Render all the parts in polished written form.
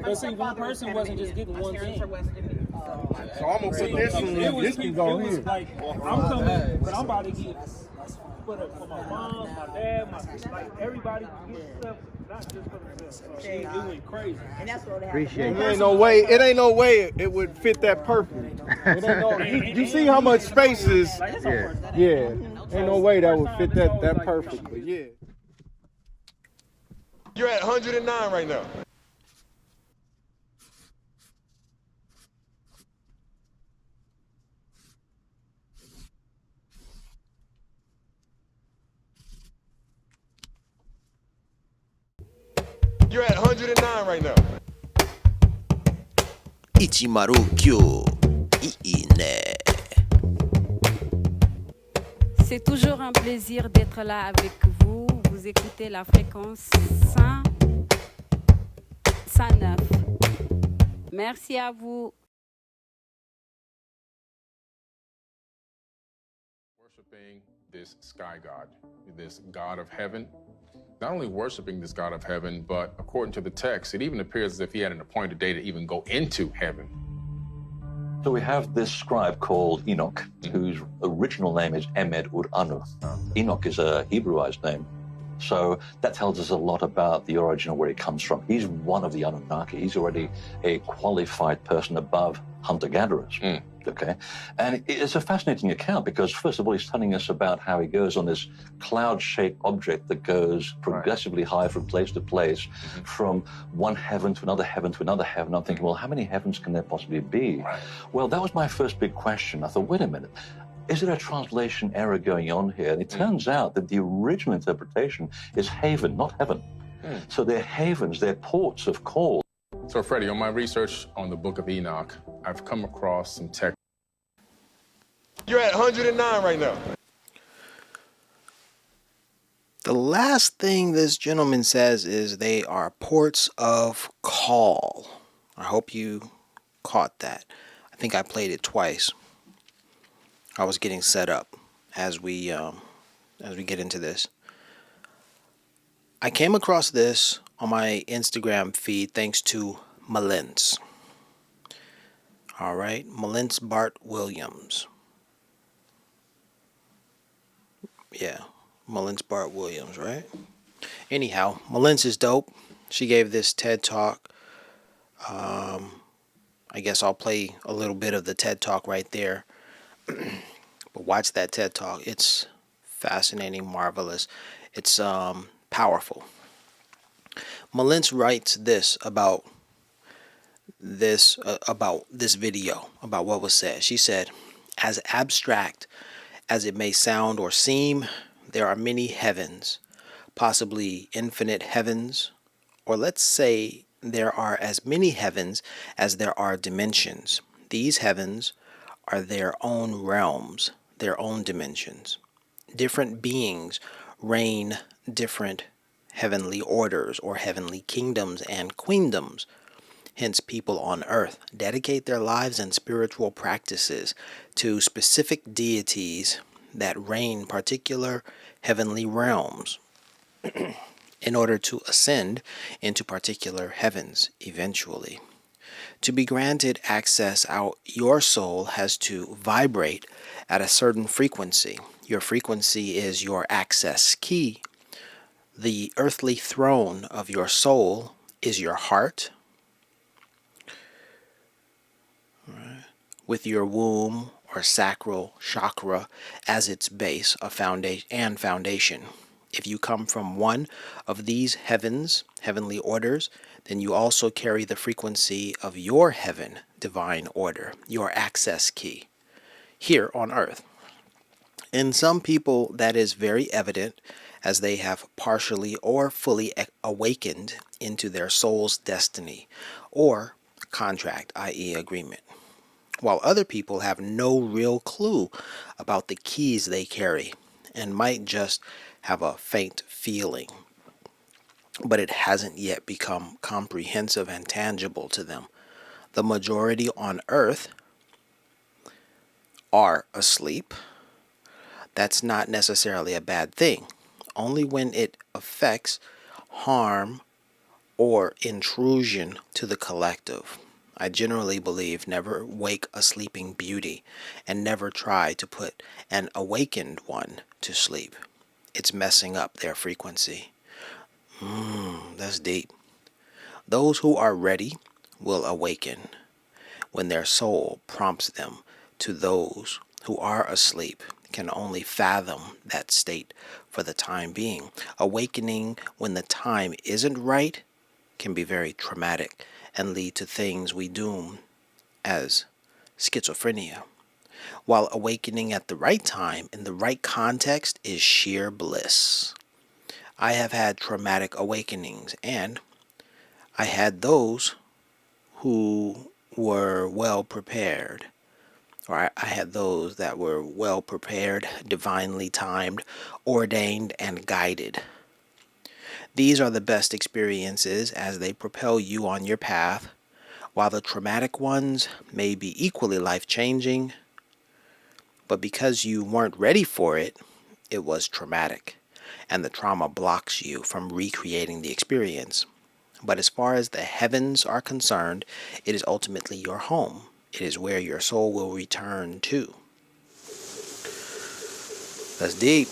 But see, one person wasn't just getting one thing. So I'm gonna put this one. This can go here. Like, I'm coming, but I'm about to get for my mom, my dad, like everybody get stuff, not just for themselves. So it went crazy. And that's what Appreciate It ain't no way. It ain't no way it would fit that perfectly. It ain't no. You see how much space is? Yeah. Ain't no way that would fit that perfectly. Yeah. You're at 109 right now. You're at 109 right now. Ichimaru-kyo, Iine. C'est toujours un plaisir d'être là avec vous. Vous écoutez la fréquence 109. Merci à vous. Worshiping this sky god, this God of heaven. Not only worshiping this God of heaven, but according to the text, it even appears as if he had an appointed day to even go into heaven. So we have this scribe called Enoch, whose original name is Emed Ur-Anu. Enoch is a Hebrewized name. So that tells us a lot about the origin of where he comes from. He's one of the Anunnaki. He's already a qualified person above hunter-gatherers. Okay, and it's a fascinating account because, first of all, he's telling us about how he goes on this cloud-shaped object that goes progressively high from place to place, from one heaven to another heaven to another heaven. I'm thinking, well, how many heavens can there possibly be? Well, that was my first big question. I thought, wait a minute. Is there a translation error going on here? And it turns out that the original interpretation is haven, not heaven. So they're havens, they're ports of call. So, Freddie, on my research on the book of Enoch, I've come across some text. You're at 109 right now. The last thing this gentleman says is they are ports of call. I hope you caught that. I think I played it twice. I was getting set up as we get into this. I came across this on my Instagram feed thanks to Mallence. All right, Mallence Bart-Williams. Yeah, Mallence Bart-Williams, right? Anyhow, Mallence is dope. She gave this TED Talk. I guess I'll play a little bit of the TED Talk right there. But watch that TED Talk. It's fascinating, marvelous. It's powerful. Mallence writes this about this video, about what was said. She said, as abstract as it may sound or seem, there are many heavens, possibly infinite heavens, or let's say there are as many heavens as there are dimensions. These heavens are their own realms, their own dimensions. Different beings reign different heavenly orders or heavenly kingdoms and queendoms. Hence, people on earth dedicate their lives and spiritual practices to specific deities that reign particular heavenly realms in order to ascend into particular heavens eventually. To be granted access out, your soul has to vibrate at a certain frequency. Your frequency is your access key. The earthly throne of your soul is your heart, with your womb or sacral chakra as its base, a foundation. If you come from one of these heavenly orders, then you also carry the frequency of your heaven, divine order, your access key, here on earth. In some people, that is very evident as they have partially or fully awakened into their soul's destiny or contract, i.e. agreement, while other people have no real clue about the keys they carry and might just have a faint feeling, but it hasn't yet become comprehensive and tangible to them. The majority on earth are asleep. That's not necessarily a bad thing, only when it affects, harm, or intrusion to the collective. I generally believe never wake a sleeping beauty and never try to put an awakened one to sleep. It's messing up their frequency. That's deep. Those who are ready will awaken when their soul prompts them to. Those who are asleep can only fathom that state for the time being. Awakening when the time isn't right can be very traumatic and lead to things we doom as schizophrenia, while awakening at the right time in the right context is sheer bliss. I have had traumatic awakenings, and I had those who were well prepared, or I had those that were well prepared, divinely timed, ordained, and guided. These are the best experiences as they propel you on your path, while the traumatic ones may be equally life-changing, but because you weren't ready for it, it was traumatic, and the trauma blocks you from recreating the experience. But as far as the heavens are concerned, it is ultimately your home. It is where your soul will return to. That's deep.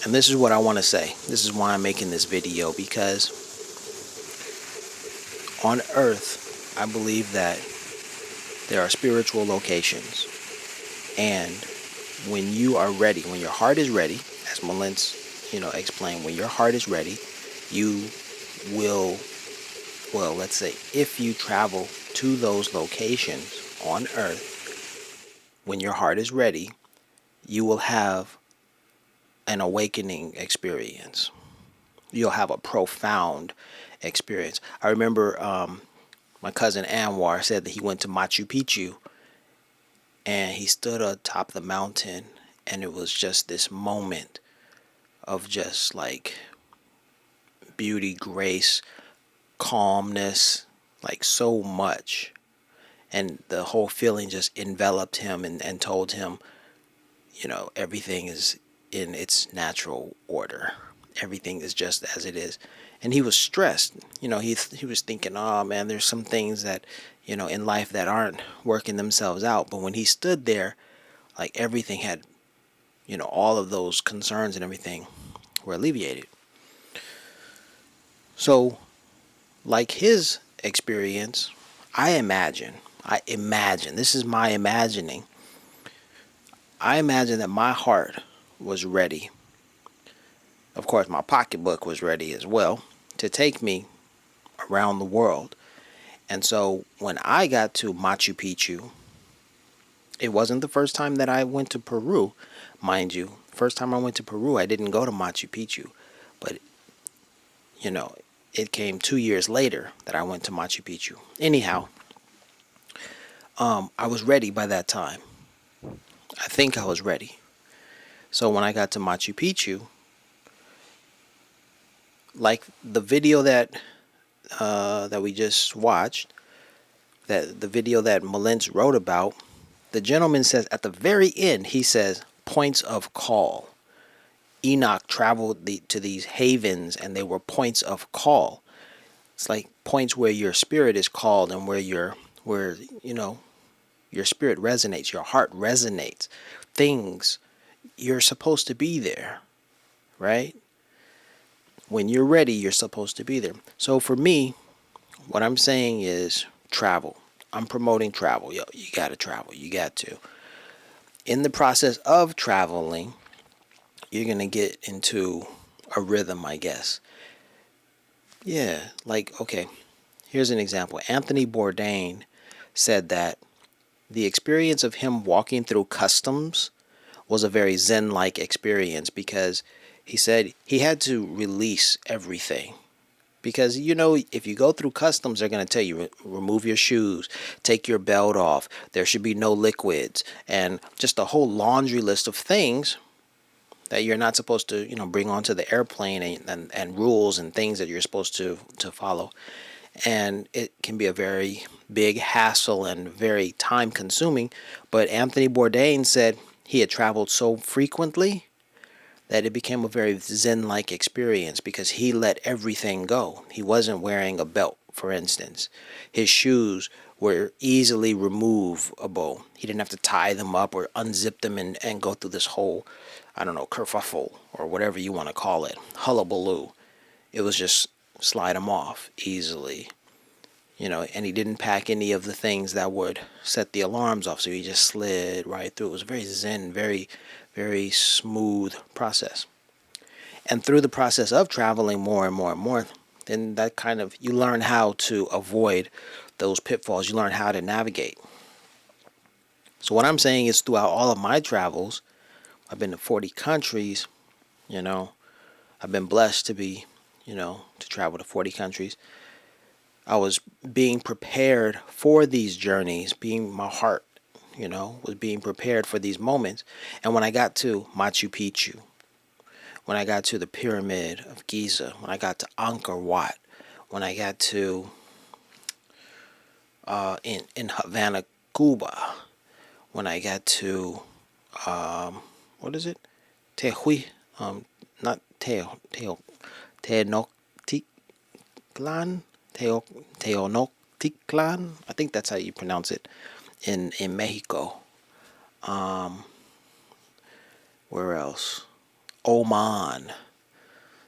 And this is what I want to say. This is why I'm making this video, because on earth, I believe that there are spiritual locations. And when you are ready, when your heart is ready, as Mallence, explained, when your heart is ready, you will, well, let's say, if you travel to those locations on earth, when your heart is ready, you will have an awakening experience. You'll have a profound experience. I remember my cousin Anwar said that he went to Machu Picchu and he stood atop the mountain, and it was just this moment of just like beauty, grace, calmness, like so much. And the whole feeling just enveloped him and told him, everything is in its natural order. Everything is just as it is. And he was stressed. He was thinking, oh man, there's some things that, in life that aren't working themselves out. But when he stood there, like everything had, all of those concerns and everything were alleviated. So, like his experience, I imagine, this is my imagining. I imagine that my heart was ready. Of course, my pocketbook was ready as well to take me around the world. And so when I got to Machu Picchu, it wasn't the first time that I went to Peru, mind you. First time I went to Peru, I didn't go to Machu Picchu. But, it came 2 years later that I went to Machu Picchu. Anyhow, I was ready by that time. I think I was ready. So when I got to Machu Picchu, like the video that we just watched, that the video that Mallence wrote about, the gentleman says at the very end, he says, points of call. Enoch traveled to these havens, and they were points of call. It's like points where your spirit is called, and where your spirit resonates, your heart resonates. Things, you're supposed to be there, right? When you're ready, you're supposed to be there. So for me, what I'm saying is travel. I'm promoting travel. Yo, you got to travel. You got to. In the process of traveling, you're going to get into a rhythm, I guess. Yeah, like, okay, here's an example. Anthony Bourdain said that the experience of him walking through customs was a very Zen-like experience, because he said he had to release everything. Because, if you go through customs, they're going to tell you, remove your shoes, take your belt off, there should be no liquids, and just a whole laundry list of things that you're not supposed to, bring onto the airplane, and rules and things that you're supposed to follow. And it can be a very big hassle and very time consuming. But Anthony Bourdain said he had traveled so frequently that it became a very Zen-like experience because he let everything go. He wasn't wearing a belt, for instance. His shoes were easily removable. He didn't have to tie them up or unzip them and go through this whole, I don't know, kerfuffle or whatever you want to call it, hullabaloo. It was just slide them off easily, you know, and he didn't pack any of the things that would set the alarms off, so he just slid right through. It was very zen, very, very smooth process. And through the process of traveling more and more and more, then that kind of, you learn how to avoid those pitfalls. You learn how to navigate. So what I'm saying is throughout all of my travels, I've been to 40 countries, you know, I've been blessed to be, you know, to travel to 40 countries. I was being prepared for these journeys, my heart, you know, was being prepared for these moments. And when I got to Machu Picchu, when I got to the Pyramid of Giza, when I got to Angkor Wat, when I got to in Havana, Cuba, when I got to what is it? Not Tenochtitlan, Tenochtitlan. I think that's how you pronounce it in Mexico. Where else? Oman,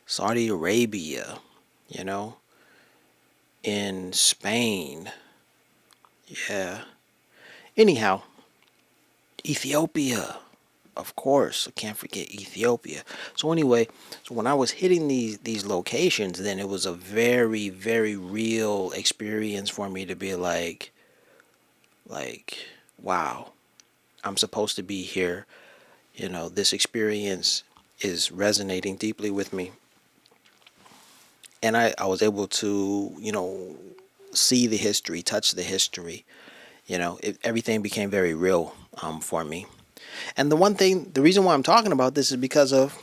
Saudi Arabia, you know, in Spain. Yeah. Anyhow, Ethiopia, of course, I can't forget Ethiopia. So anyway, so when I was hitting these locations, then it was a very, very real experience for me to be like, wow, I'm supposed to be here. You know, this experience is resonating deeply with me. And I was able to, you know, see the history, touch the history. You know, everything became very real for me. And the reason why I'm talking about this is because of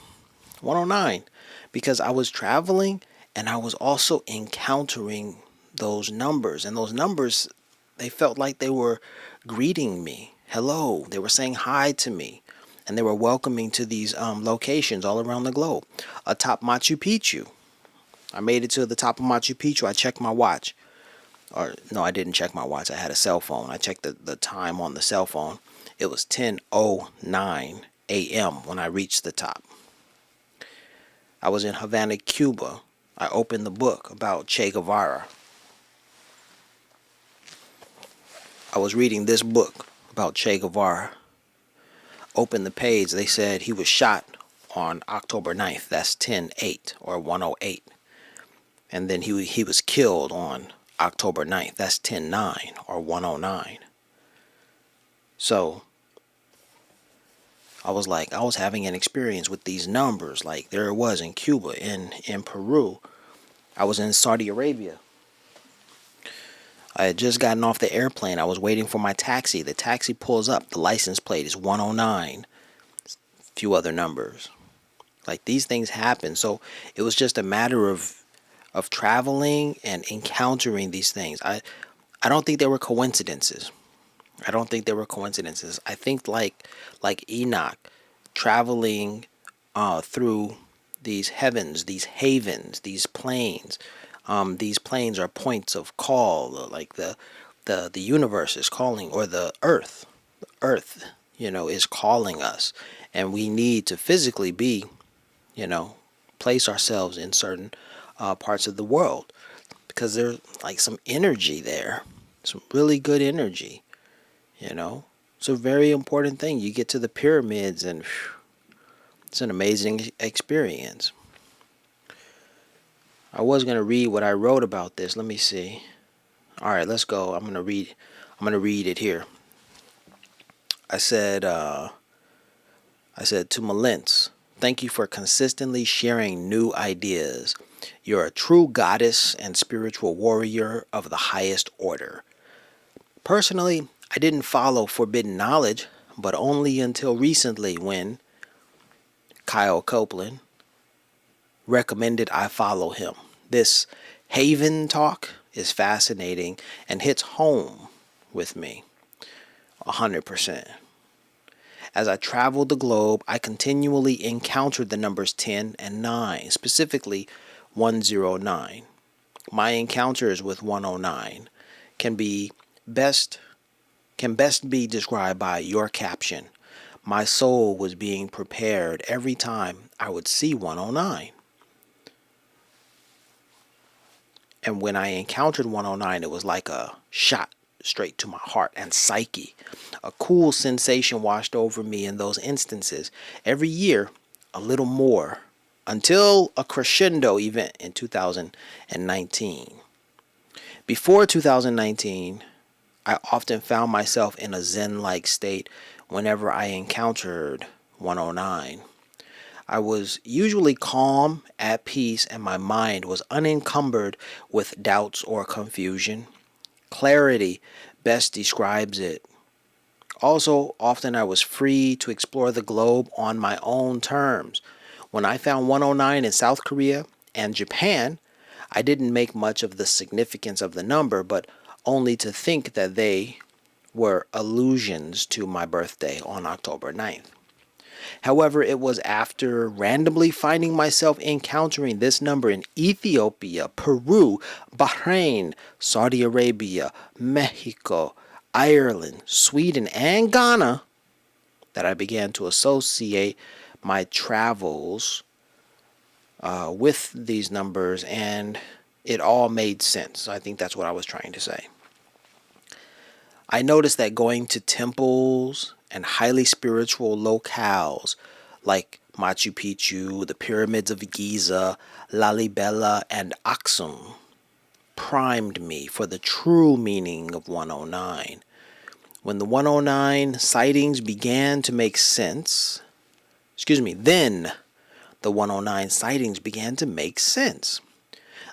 109. Because I was traveling and I was also encountering those numbers. And those numbers, they felt like they were greeting me. Hello. They were saying hi to me. And they were welcoming to these locations all around the globe. Atop Machu Picchu. I made it to the top of Machu Picchu. I checked my watch. Or no, I didn't check my watch. I had a cell phone. I checked the time on the cell phone. It was 10:09 a.m. when I reached the top. I was in Havana, Cuba. I opened the book about Che Guevara. I was reading this book about Che Guevara. Opened the page. They said he was shot on October 9th. That's 10/8 or 108. And then he was killed on October 9th. That's 10/9 or 109. So I was like, I was having an experience with these numbers. Like there it was in Cuba, in Peru. I was in Saudi Arabia. I had just gotten off the airplane. I was waiting for my taxi. The taxi pulls up. The license plate is 109. A few other numbers. Like these things happen. So it was just a matter of traveling and encountering these things. I don't think they were coincidences. I don't think they were coincidences. I think like Enoch, traveling through these heavens, these havens, these planes. These planes are points of call, like the universe is calling, or the earth. The earth, you know, is calling us, and we need to physically be, you know, place ourselves in certain parts of the world, because there's like some energy there, some really good energy, you know. It's a very important thing. You get to the pyramids and it's an amazing experience. I was going to read what I wrote about this. Let me see. All right, let's go. I'm going to read it here. I said to Mallence, thank you for consistently sharing new ideas. You're a true goddess and spiritual warrior of the highest order. Personally, I didn't follow forbidden knowledge, but only until recently when Kyle Copeland recommended I follow him. This Haven talk is fascinating and hits home with me 100%. As I traveled the globe, I continually encountered the numbers 10 and 9, specifically 109. My encounters with 109 can best be described by your caption. My soul was being prepared every time I would see 109. And when I encountered 109, it was like a shot straight to my heart and psyche. A cool sensation washed over me in those instances. Every year, a little more, until a crescendo event in 2019. Before 2019, I often found myself in a zen-like state whenever I encountered 109. I was usually calm, at peace, and my mind was unencumbered with doubts or confusion. Clarity best describes it. Also, often I was free to explore the globe on my own terms. When I found 109 in South Korea and Japan, I didn't make much of the significance of the number, but only to think that they were allusions to my birthday on October 9th. However, it was after randomly finding myself encountering this number in Ethiopia, Peru, Bahrain, Saudi Arabia, Mexico, Ireland, Sweden, and Ghana that I began to associate my travels with these numbers, and it all made sense. I think that's what I was trying to say. I noticed that going to temples and highly spiritual locales like Machu Picchu, the pyramids of Giza, Lalibela, and Aksum primed me for the true meaning of 109. When the 109 sightings began to make sense, then the 109 sightings began to make sense.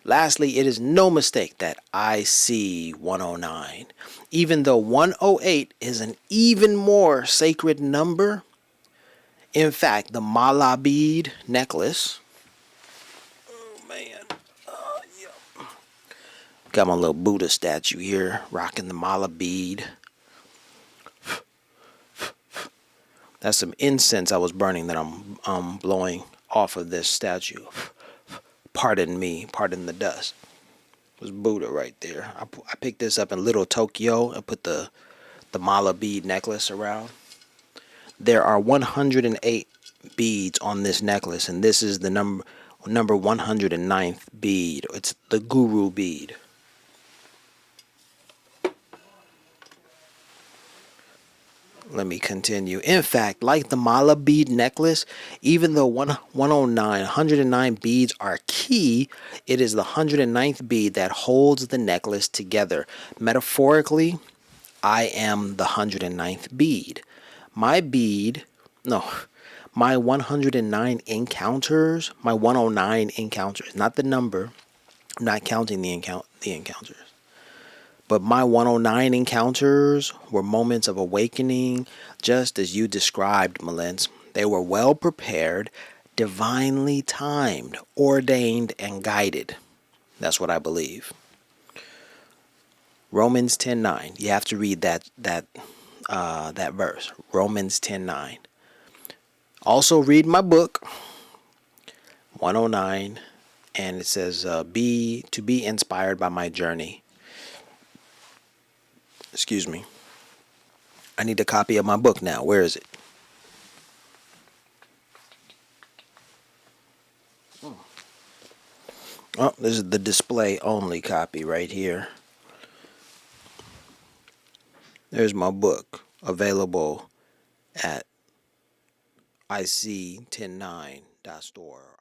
Lastly, it is no mistake that iSee109, even though 108 is an even more sacred number. In fact, the mala bead necklace, got my little Buddha statue here, rocking the mala bead. That's some incense I was burning that I'm blowing off of this statue. Pardon me, pardon the dust. It was Buddha right there. I picked this up in Little Tokyo and put the mala bead necklace around. There are 108 beads on this necklace, and this is the number 109th bead. It's the guru bead. Let me continue. In fact, like the mala bead necklace, even though 109 beads are key, it is the 109th bead that holds the necklace together. Metaphorically, I am the 109th bead. My 109 encounters, not the number, I'm not counting the encounters. But my 109 encounters were moments of awakening, just as you described, Mallence. They were well prepared, divinely timed, ordained, and guided. That's what I believe. Romans 10:9. You have to read that verse. Romans 10:9. Also read my book, 109, and it says, be inspired by my journey. Excuse me. I need a copy of my book now. Where is it? Oh, this is the display only copy right here. There's my book, available at iSee109.store.